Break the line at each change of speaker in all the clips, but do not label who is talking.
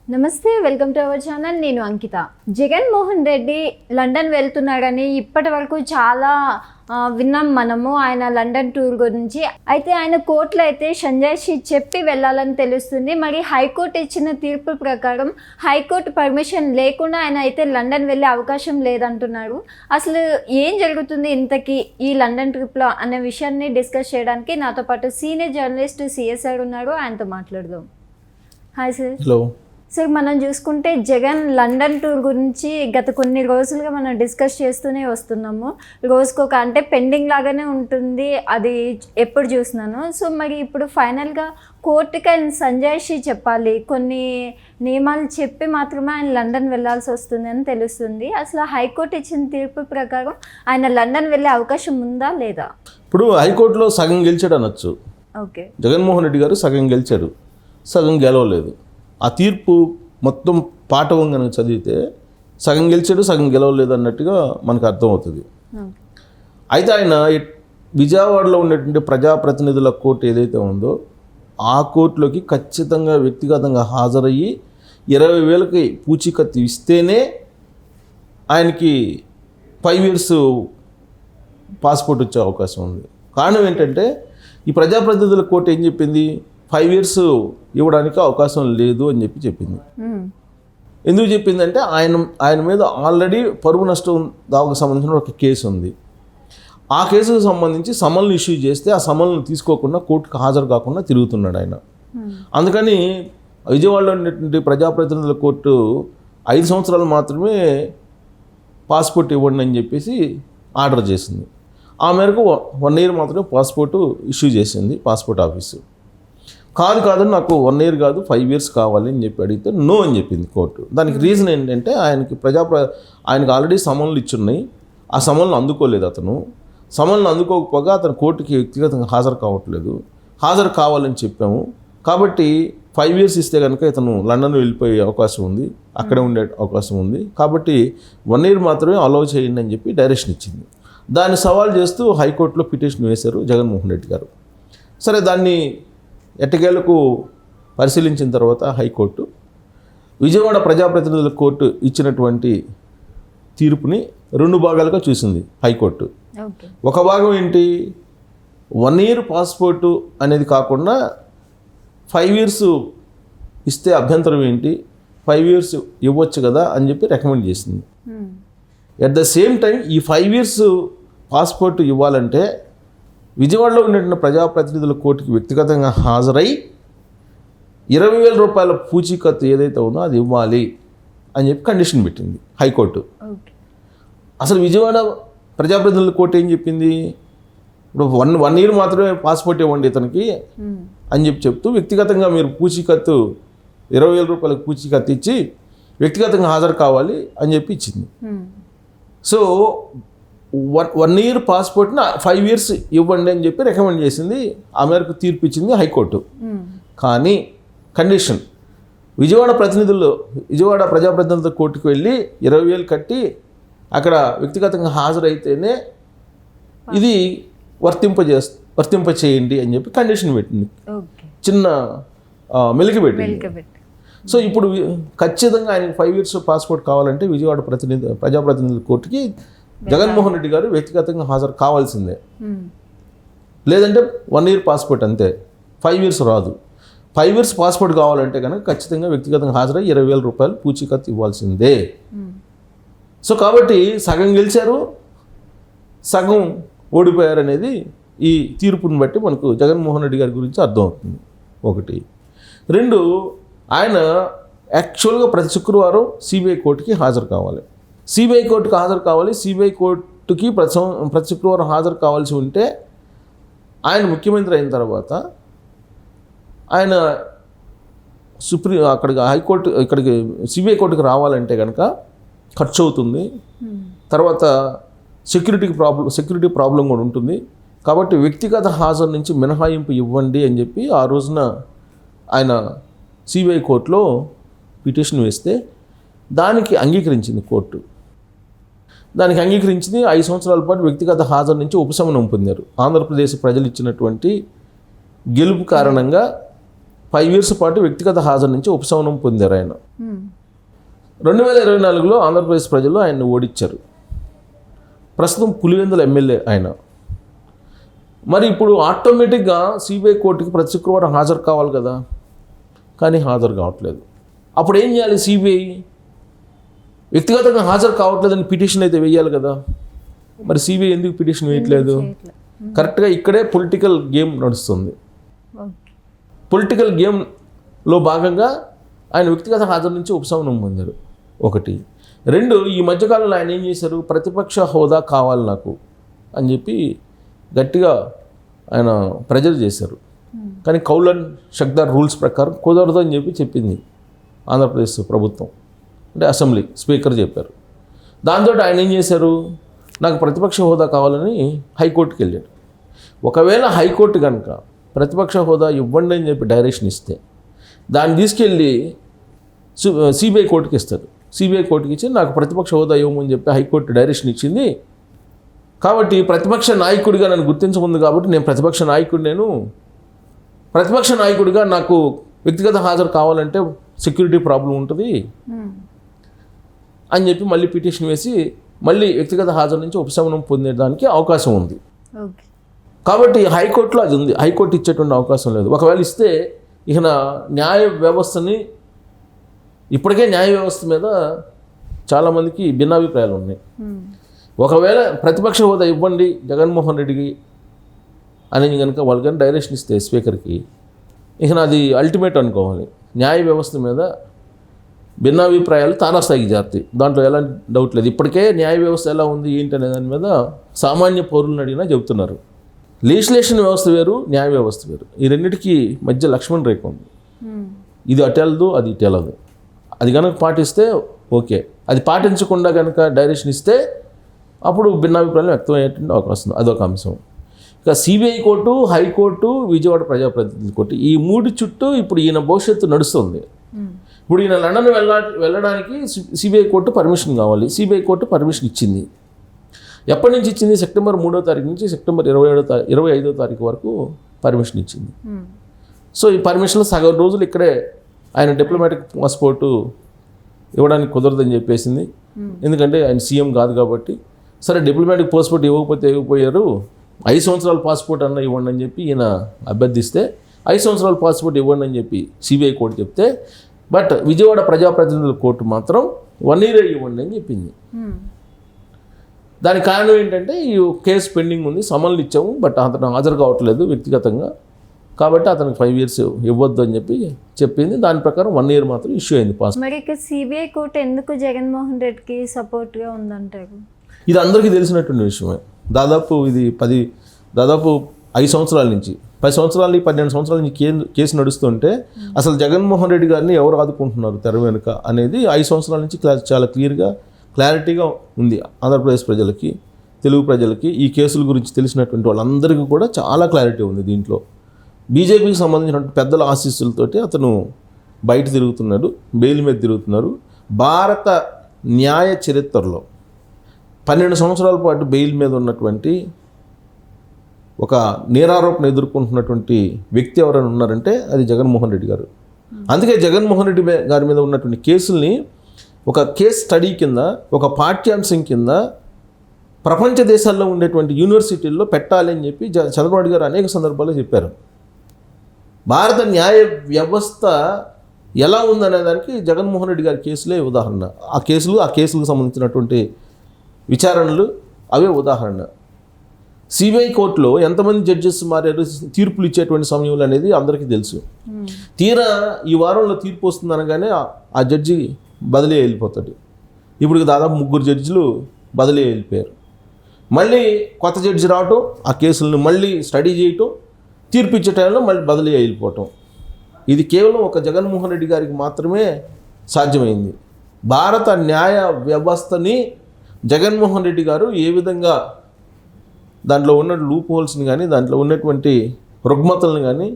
నమస్తే, welcome to our channel. నేను అంకిత. Jaganmohan Reddy London వెళ్తున్నాడని ఇప్పటి వరకు చాలా విన్నాం మనము ఆయన లండన్ టూర్ గురించి. అయితే ఆయన కోర్టులో అయితే సంజయ్ చెప్పి వెళ్ళాలని తెలుస్తుంది. మరి హైకోర్టు ఇచ్చిన తీర్పు ప్రకారం హైకోర్టు పర్మిషన్ లేకుండా ఆయన అయితే లండన్ వెళ్ళే అవకాశం లేదంటున్నారు. అసలు ఏం జరుగుతుంది ఇంతకీ ఈ లండన్ ట్రిప్లో అనే విషయాన్ని డిస్కస్ చేయడానికి నాతో పాటు సీనియర్ జర్నలిస్ట్ సిఎస్ఆర్ ఉన్నారు. ఆయనతో మాట్లాడదాం. Hi sir.
హలో
సార్, మనం చూసుకుంటే జగన్ లండన్ టూర్ గురించి గత కొన్ని రోజులుగా మనం డిస్కస్ చేస్తూనే వస్తున్నాము. రోజుకొక అంటే పెండింగ్ లాగానే ఉంటుంది అది ఎప్పుడు చూసినాను. సో మరి ఇప్పుడు ఫైనల్గా కోర్టుకి ఆయన సంజయ్ చెప్పాలి, కొన్ని నియమాలు చెప్పి మాత్రమే ఆయన లండన్ వెళ్ళాల్సి వస్తుంది అని తెలుస్తుంది. అసలు హైకోర్టు ఇచ్చిన తీర్పు ప్రకారం ఆయన లండన్ వెళ్ళే అవకాశం ఉందా లేదా?
ఇప్పుడు హైకోర్టులో సగం గెలిచాడు అనొచ్చు.
ఓకే,
జగన్మోహన్ రెడ్డి గారు సగం గెలిచారు, సగం గెలవలేదు. ఆ తీర్పు మొత్తం పాఠవం కనుక చదివితే సగం గెలిచాడు, సగం గెలవలేదు అన్నట్టుగా మనకు అర్థమవుతుంది. అయితే ఆయన విజయవాడలో ఉన్నటువంటి ప్రజాప్రతినిధుల కోర్టు ఏదైతే ఉందో ఆ కోర్టులోకి ఖచ్చితంగా వ్యక్తిగతంగా హాజరయ్యి 20,000కి పూచీకత్తు ఇస్తేనే ఆయనకి 5 years పాస్పోర్ట్ వచ్చే అవకాశం ఉంది. కారణం ఏంటంటే ఈ ప్రజాప్రతినిధుల కోర్టు ఏం చెప్పింది, 5 years ఇవ్వడానికి అవకాశం లేదు అని చెప్పింది. ఎందుకు చెప్పిందంటే ఆయన మీద ఆల్రెడీ పరువు నష్టం దానికి సంబంధించిన ఒక కేసు ఉంది. ఆ కేసుకు సంబంధించి సమన్లు ఇష్యూ చేస్తే ఆ సమన్లను తీసుకోకుండా కోర్టుకు హాజరు కాకుండా తిరుగుతున్నాడు ఆయన. అందుకని విజయవాడలో ఉన్నటువంటి ప్రజాప్రతినిధుల కోర్టు 5 సంవత్సరాలు మాత్రమే పాస్పోర్ట్ ఇవ్వండి అని చెప్పేసి ఆర్డర్ చేసింది. ఆ మేరకు 1 year మాత్రమే పాస్పోర్టు ఇష్యూ చేసింది పాస్పోర్ట్ ఆఫీసు. కాదు నాకు 1 year కాదు 5 years కావాలి అని చెప్పి అడిగితే నో అని చెప్పింది కోర్టు. దానికి రీజన్ ఏంటంటే ఆయనకి ఆల్రెడీ సమన్లు ఇచ్చున్నాయి, ఆ సమన్లు అందుకోలేదు. సమన్లు అందుకోకపోగా అతను కోర్టుకి వ్యక్తిగతంగా హాజరు కావట్లేదు. హాజరు కావాలని చెప్పాము కాబట్టి 5 years ఇస్తే కనుక ఇతను లండన్ వెళ్ళిపోయే అవకాశం ఉంది, అక్కడే ఉండే అవకాశం ఉంది. కాబట్టి 1 year మాత్రమే అలౌ చేయండి అని చెప్పి డైరెక్షన్ ఇచ్చింది. దాన్ని సవాల్ చేస్తూ హైకోర్టులో పిటిషన్ వేశారు జగన్మోహన్ రెడ్డి గారు. సరే, దాన్ని ఎట్టకేలకు పరిశీలించిన తర్వాత హైకోర్టు విజయవాడ ప్రజాప్రతినిధుల కోర్టు ఇచ్చినటువంటి తీర్పుని 2 భాగాలుగా చూసింది హైకోర్టు. ఒక భాగం ఏంటి, 1 year పాస్పోర్టు అనేది కాకుండా 5 years ఇస్తే అభ్యంతరం ఏంటి, 5 years ఇవ్వచ్చు కదా అని చెప్పి రికమెండ్ చేసింది. ఎట్ ద సేమ్ టైం ఈ 5 years పాస్పోర్టు ఇవ్వాలంటే విజయవాడలో ఉన్నటువంటి ప్రజాప్రతినిధుల కోర్టుకి వ్యక్తిగతంగా హాజరై 20,000 రూపాయల పూచీకత్తు ఏదైతే ఉందో అది ఇవ్వాలి అని చెప్పి కండిషన్ పెట్టింది హైకోర్టు. అసలు విజయవాడ ప్రజాప్రతినిధుల కోర్టు ఏం చెప్పింది, ఇప్పుడు 1 year మాత్రమే పాస్పోర్ట్ ఇవ్వండి ఇతనికి అని చెప్తూ వ్యక్తిగతంగా మీరు పూచీకత్తు 20,000 రూపాయలకు పూచీకత్తు ఇచ్చి వ్యక్తిగతంగా హాజరు కావాలి అని చెప్పి ఇచ్చింది. సో 1 year పాస్పోర్ట్ని 5 years ఇవ్వండి అని చెప్పి రికమెండ్ చేసింది. ఆ మేరకు తీర్పు ఇచ్చింది హైకోర్టు. కానీ కండిషన్, విజయవాడ ప్రజాప్రతినిధుల కోర్టుకు వెళ్ళి 20,000 కట్టి అక్కడ వ్యక్తిగతంగా హాజరైతేనే ఇది వర్తింప చేయండి అని చెప్పి కండిషన్ పెట్టింది, చిన్న మెలికి పెట్టింది. సో ఇప్పుడు ఖచ్చితంగా ఆయనకి 5 years పాస్పోర్ట్ కావాలంటే విజయవాడ ప్రజాప్రతినిధుల కోర్టుకి జగన్మోహన్ రెడ్డి గారు వ్యక్తిగతంగా హాజరు కావాల్సిందే. లేదంటే 1 year పాస్పోర్ట్ అంతే, 5 years రాదు. 5 years పాస్పోర్ట్ కావాలంటే కనుక ఖచ్చితంగా వ్యక్తిగతంగా హాజరై 20,000 రూపాయలు పూచీకత్తు ఇవ్వాల్సిందే. సో కాబట్టి సగం గెలిచారు, సగం ఓడిపోయారు అనేది ఈ తీర్పుని బట్టి మనకు జగన్మోహన్ రెడ్డి గారి గురించి అర్థమవుతుంది. 1. 2, ఆయన యాక్చువల్గా ప్రతి శుక్రవారం సిబిఐ కోర్టుకి హాజరు కావాలి. సిబిఐ కోర్టుకు హాజరు కావాలి. సిబిఐ కోర్టుకి ప్రతి శుక్రవారం హాజరు కావాల్సి ఉంటే ఆయన ముఖ్యమంత్రి అయిన తర్వాత ఆయన ఇక్కడికి సిబిఐ కోర్టుకి రావాలంటే కనుక ఖర్చు అవుతుంది. తర్వాత సెక్యూరిటీ ప్రాబ్లం కూడా ఉంటుంది. కాబట్టి వ్యక్తిగత హాజరు నుంచి మినహాయింపు ఇవ్వండి అని చెప్పి ఆ రోజున ఆయన సిబిఐ కోర్టులో పిటిషన్ వేస్తే దానికి అంగీకరించింది కోర్టు. 5 సంవత్సరాల పాటు వ్యక్తిగత హాజరు నుంచి ఉపశమనం పొందారు. ఆంధ్రప్రదేశ్ ప్రజలు ఇచ్చినటువంటి గెలుపు కారణంగా 5 years పాటు వ్యక్తిగత హాజరు నుంచి ఉపశమనం పొందారు ఆయన. 2024లో ఆంధ్రప్రదేశ్ ప్రజలు ఆయన్ని ఓడించారు. ప్రస్తుతం పులివెందుల ఎమ్మెల్యే ఆయన. మరి ఇప్పుడు ఆటోమేటిక్గా సిబిఐ కోర్టుకి ప్రతి శుక్రవారం హాజరు కావాలి కదా, కానీ హాజరు కావట్లేదు. అప్పుడు ఏం చేయాలి? సిబిఐ వ్యక్తిగతంగా హాజరు కావట్లేదని పిటిషన్ అయితే వేయాలి కదా. మరి సిబిఐ ఎందుకు పిటిషన్ వేయట్లేదు? కరెక్ట్గా ఇక్కడే పొలిటికల్ గేమ్ నడుస్తుంది. పొలిటికల్ గేమ్లో భాగంగా ఆయన వ్యక్తిగత హాజరు నుంచి ఉపశమనం పొందారు. 1. 2, ఈ మధ్యకాలంలో ఆయన ఏం చేశారు? ప్రతిపక్ష హోదా కావాలి నాకు అని చెప్పి గట్టిగా ఆయన ప్రెజర్ చేశారు. కానీ కౌలన్ షక్దార్ రూల్స్ ప్రకారం కుదరదు అని చెప్పి చెప్పింది ఆంధ్రప్రదేశ్ ప్రభుత్వం, అంటే అసెంబ్లీ స్పీకర్ చెప్పారు. దాంతో ఆయన ఏం చేశారు? నాకు ప్రతిపక్ష హోదా కావాలని హైకోర్టుకి వెళ్ళాడు. ఒకవేళ హైకోర్టు కనుక ప్రతిపక్ష హోదా ఇవ్వండి అని చెప్పి డైరెక్షన్ ఇస్తే దాన్ని తీసుకెళ్ళి సిబిఐ కోర్టుకి ఇస్తారు. సిబిఐ కోర్టుకి ఇచ్చి నాకు ప్రతిపక్ష హోదా ఇవ్వమని చెప్పి హైకోర్టు డైరెక్షన్ ఇచ్చింది. కాబట్టి ప్రతిపక్ష నాయకుడిగా నన్ను గుర్తించముంది కాబట్టి నేను ప్రతిపక్ష నాయకుడిగా నాకు వ్యక్తిగత హాజరు కావాలంటే సెక్యూరిటీ ప్రాబ్లం ఉంటుంది అని చెప్పి మళ్ళీ పిటిషన్ వేసి మళ్ళీ వ్యక్తిగత హాజరు నుంచి ఉపశమనం పొందేదానికి అవకాశం ఉంది. కాబట్టి హైకోర్టులో అది ఉంది. హైకోర్టు ఇచ్చేటువంటి అవకాశం లేదు. ఒకవేళ ఇస్తే ఇక న్యాయ వ్యవస్థని, ఇప్పటికే న్యాయ వ్యవస్థ మీద చాలామందికి భిన్నాభిప్రాయాలు ఉన్నాయి. ఒకవేళ ప్రతిపక్ష హోదా ఇవ్వండి జగన్మోహన్ రెడ్డికి అని కనుక వాళ్ళు కానీ డైరెక్షన్ ఇస్తే స్పీకర్కి, ఇక అది అల్టిమేట్ అనుకోవాలి. న్యాయ వ్యవస్థ మీద భిన్నాభిప్రాయాలు తారాస్థాయికి జారుతాయి. దాంట్లో ఎలాంటి డౌట్ లేదు. ఇప్పటికే న్యాయ వ్యవస్థ ఎలా ఉంది ఏంటి అనే దాని మీద సామాన్య పౌరులను అడిగినా చెబుతున్నారు. లెజిస్లేషన్ వ్యవస్థ వేరు, న్యాయ వ్యవస్థ వేరు. ఈ రెండింటికి మధ్య లక్ష్మణ్ రేఖ ఉంది. ఇది అటెలదు, అది ఇటెలదు. అది కనుక పాటిస్తే ఓకే, అది పాటించకుండా కనుక డైరెక్షన్ ఇస్తే అప్పుడు భిన్నాభిప్రాయాలు వ్యక్తమయ్యేటువంటి అవకాశం. అదొక అంశం. ఇక సిబిఐ కోర్టు, హైకోర్టు, విజయవాడ ప్రజాప్రతినిధుల కోర్టు, ఈ 3 చుట్టూ ఇప్పుడు ఈయన భవిష్యత్తు నడుస్తుంది. ఇప్పుడు ఈయన లండన్ వెళ్ళడానికి సిబిఐ కోర్టు పర్మిషన్ కావాలి. సిబిఐ కోర్టు పర్మిషన్ ఇచ్చింది. ఎప్పటి నుంచి ఇచ్చింది? సెప్టెంబర్ 3వ తారీఖు నుంచి సెప్టెంబర్ 25వ తారీఖు వరకు పర్మిషన్ ఇచ్చింది. సో ఈ పర్మిషన్లో సగం రోజులు ఇక్కడే ఆయన డిప్లొమాటిక్ పాస్పోర్టు ఇవ్వడానికి కుదరదని చెప్పేసింది. ఎందుకంటే ఆయన సీఎం కాదు కాబట్టి. సరే డిప్లొమాటిక్ పాస్పోర్ట్ ఇవ్వకపోయారు, 5 సంవత్సరాల పాస్పోర్ట్ అన్న ఇవ్వండి అని చెప్పి ఈయన అభ్యర్థిస్తే 5 సంవత్సరాల పాస్పోర్ట్ ఇవ్వండి అని చెప్పి సిబిఐ కోర్టు చెప్తే, బట్ విజయవాడ ప్రజాప్రతినిధుల కోర్టు మాత్రం 1 year ఇవ్వండి అని చెప్పింది. దానికి కారణం ఏంటంటే ఈ కేసు పెండింగ్ ఉంది, సమన్లు ఇచ్చాము, బట్ అతను హాజరు కావట్లేదు వ్యక్తిగతంగా, కాబట్టి అతనికి 5 years ఇవ్వద్దు అని చెప్పి చెప్పింది. దాని ప్రకారం 1 year మాత్రం ఇష్యూ అయింది పాస్పోర్ట్.
మరి ఇక సిబిఐ కోర్టు ఎందుకు జగన్మోహన్ రెడ్డికి సపోర్ట్గా ఉందంటారు?
ఇది అందరికీ తెలిసినటువంటి విషయమే. దాదాపు 5 సంవత్సరాల నుంచి 10 సంవత్సరాలు 12 సంవత్సరాల నుంచి కేసు నడుస్తుంటే అసలు జగన్మోహన్ రెడ్డి గారిని ఎవరు ఆదుకుంటున్నారు తెర వెనుక అనేది 5 సంవత్సరాల నుంచి చాలా క్లారిటీగా ఉంది. ఆంధ్రప్రదేశ్ ప్రజలకి, తెలుగు ప్రజలకి, ఈ కేసుల గురించి తెలిసినటువంటి వాళ్ళందరికీ కూడా చాలా క్లారిటీ ఉంది. దీంట్లో బీజేపీకి సంబంధించినటువంటి పెద్దల ఆశీస్సులతోటి అతను బయట తిరుగుతున్నాడు, బెయిల్ మీద తిరుగుతున్నారు. భారత న్యాయ చరిత్రలో 12 సంవత్సరాల పాటు బెయిల్ మీద ఉన్నటువంటి ఒక నేరారోపణ ఎదుర్కొంటున్నటువంటి వ్యక్తి ఎవరైనా ఉన్నారంటే అది జగన్మోహన్ రెడ్డి గారు. అందుకే జగన్మోహన్ రెడ్డి గారి మీద ఉన్నటువంటి కేసుల్ని ఒక కేస్ స్టడీ కింద, ఒక పాఠ్యాంశం కింద ప్రపంచ దేశాల్లో ఉండేటువంటి యూనివర్సిటీల్లో పెట్టాలి అని చెప్పి చంద్రబాబు గారు అనేక సందర్భాల్లో చెప్పారు. భారత న్యాయ వ్యవస్థ ఎలా ఉందనే దానికి జగన్మోహన్ రెడ్డి గారి కేసులే ఉదాహరణ. ఆ కేసులకు సంబంధించినటువంటి విచారణలు అవే ఉదాహరణ. సిబిఐ కోర్టులో ఎంతమంది జడ్జెస్ మారారు తీర్పులు ఇచ్చేటువంటి సమయంలో అనేది అందరికీ తెలుసు. తీరా ఈ వారంలో తీర్పు వస్తుంది అనగానే ఆ జడ్జి బదిలీ వెళ్ళిపోతాడు. ఇప్పుడు దాదాపు 3 జడ్జిలు బదిలీ వెళ్ళిపోయారు. మళ్ళీ కొత్త జడ్జి రావటం, ఆ కేసులను మళ్ళీ స్టడీ చేయటం, తీర్పు ఇచ్చే టైంలో మళ్ళీ బదిలీ వెళ్ళిపోవటం. ఇది కేవలం ఒక జగన్మోహన్ రెడ్డి గారికి మాత్రమే సాధ్యమైంది. భారత న్యాయ వ్యవస్థని జగన్మోహన్ రెడ్డి గారు ఏ విధంగా దాంట్లో ఉన్న లూప్ హోల్స్ని కానీ, దాంట్లో ఉన్నటువంటి రుగ్మతలను కానీ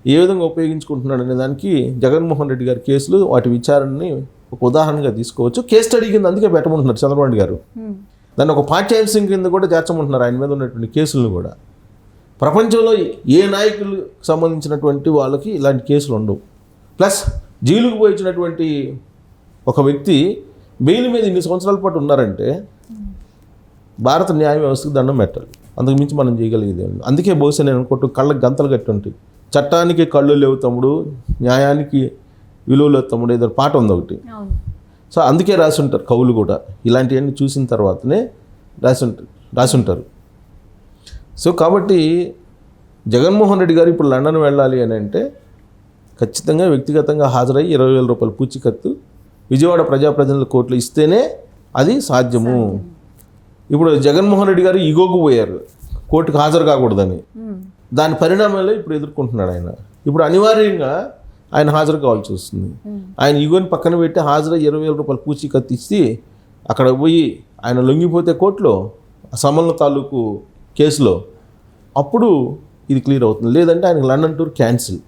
ఏ విధంగా ఉపయోగించుకుంటున్నాడు అనే దానికి జగన్మోహన్ రెడ్డి గారి కేసులు, వాటి విచారణని ఒక ఉదాహరణగా తీసుకోవచ్చు. కేస్ స్టడీ కింద అందుకే పెట్టమంటున్నారు చంద్రబాబు గారు. దాన్ని ఒక పాఠ్యాంశం కింద కూడా చేర్చమంటున్నారు ఆయన మీద ఉన్నటువంటి కేసులను కూడా. ప్రపంచంలో ఏ నాయకులకు సంబంధించినటువంటి వాళ్ళకి ఇలాంటి కేసులు ఉండవు. ప్లస్ జైలుకు పోయించినటువంటి ఒక వ్యక్తి బెయిల్ మీద ఇన్ని సంవత్సరాల పాటు ఉన్నారంటే భారత న్యాయ వ్యవస్థకు దండం పెట్టాలి. అంతకు మించి మనం చేయగలిగేది ఏమి. అందుకే బహుశా నేను అనుకుంటూ కళ్ళకి గంతలు కట్టి ఉంటాయి. చట్టానికి కళ్ళు లేవు తమ్ముడు, న్యాయానికి విలువ లేవు తమ్ముడు, ఏదో పాట ఉంది ఒకటి. సో అందుకే రాసి ఉంటారు కవులు కూడా, ఇలాంటివన్నీ చూసిన తర్వాతనే రాసి ఉంటారు. సో కాబట్టి జగన్మోహన్ రెడ్డి గారు ఇప్పుడు లండన్ వెళ్ళాలి అని అంటే ఖచ్చితంగా వ్యక్తిగతంగా హాజరై 20,000 రూపాయల పూచీకత్తు విజయవాడ ప్రజాప్రతినిధుల కోర్టులో ఇస్తేనే అది సాధ్యము. ఇప్పుడు జగన్మోహన్ రెడ్డి గారు ఈగోకు పోయారు కోర్టుకు హాజరు కాకూడదని. దాని పరిణామాలే ఇప్పుడు ఎదుర్కొంటున్నాడు ఆయన. ఇప్పుడు అనివార్యంగా ఆయన హాజరు కావాల్సి వస్తుంది. ఆయన ఈగోని పక్కన పెట్టి హాజరై 20,000 రూపాయల పూచీకత్తు ఇచ్చి అక్కడ పోయి ఆయన లొంగిపోతే కోర్టులో సమన్ల తాలూకు కేసులో అప్పుడు ఇది క్లియర్ అవుతుంది. లేదంటే ఆయన లండన్ టూర్ క్యాన్సిల్.